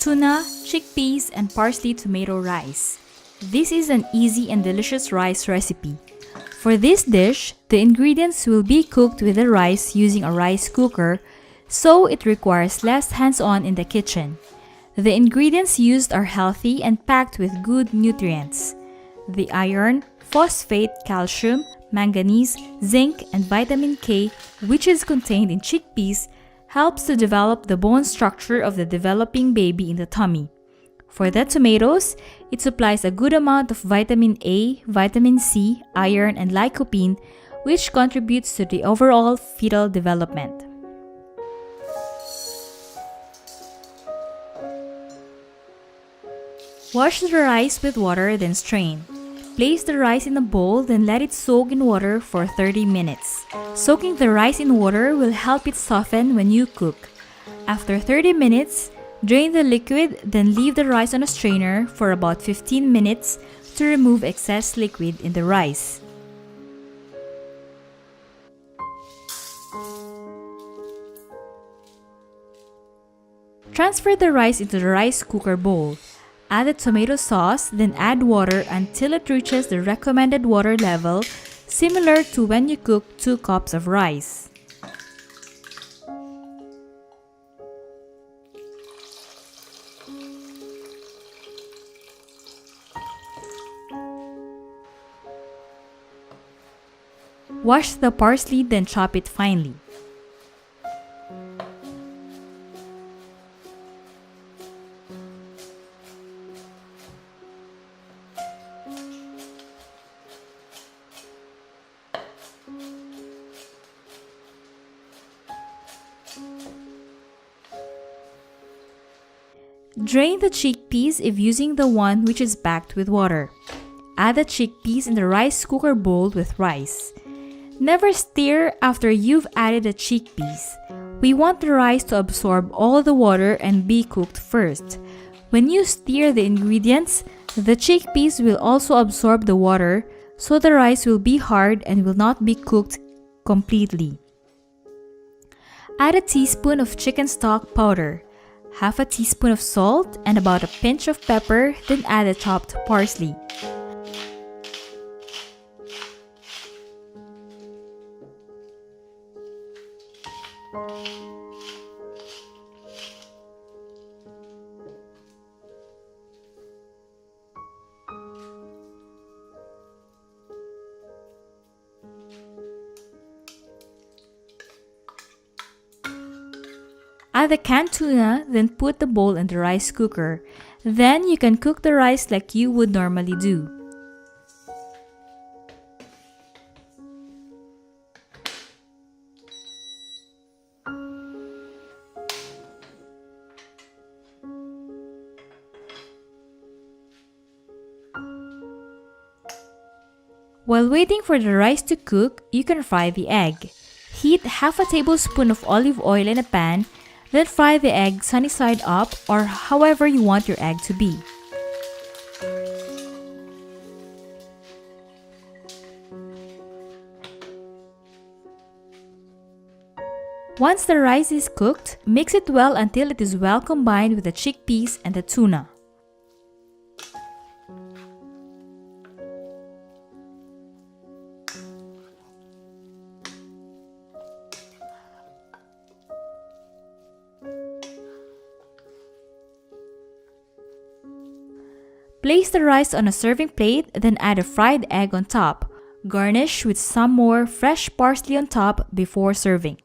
tuna, chickpeas, and parsley tomato rice. This is an easy and delicious rice recipe. For this dish, the ingredients will be cooked with the rice using a rice cooker, so it requires less hands-on in the kitchen. The ingredients used are healthy and packed with good nutrients. The iron, phosphate, calcium, manganese, zinc, and vitamin K, which is contained in chickpeas, helps to develop the bone structure of the developing baby in the tummy. For the tomatoes, it supplies a good amount of vitamin A, vitamin C, iron, and lycopene, which contributes to the overall fetal development. Wash the rice with water, then strain. Place the rice in a bowl, then let it soak in water for 30 minutes. Soaking the rice in water will help it soften when you cook. After 30 minutes, drain the liquid, then leave the rice on a strainer for about 15 minutes to remove excess liquid in the rice. Transfer the rice into the rice cooker bowl. Add the tomato sauce, then add water until it reaches the recommended water level, similar to when you cook 2 cups of rice. Wash the parsley, then chop it finely. Drain the chickpeas if using the one which is packed with water. Add the chickpeas in the rice cooker bowl with rice. Never stir after you've added the chickpeas. We want the rice to absorb all the water and be cooked first. When you stir the ingredients, the chickpeas will also absorb the water, so the rice will be hard and will not be cooked completely. Add a teaspoon of chicken stock powder, half a teaspoon of salt, and about a pinch of pepper, then add the chopped parsley. Add the canned tuna, then put the bowl in the rice cooker. Then you can cook the rice like you would normally do. While waiting for the rice to cook, you can fry the egg. Heat half a tablespoon of olive oil in a pan, then fry the egg sunny side up or however you want your egg to be. Once the rice is cooked, mix it well until it is well combined with the chickpeas and the tuna. Place the rice on a serving plate, then add a fried egg on top. Garnish with some more fresh parsley on top before serving.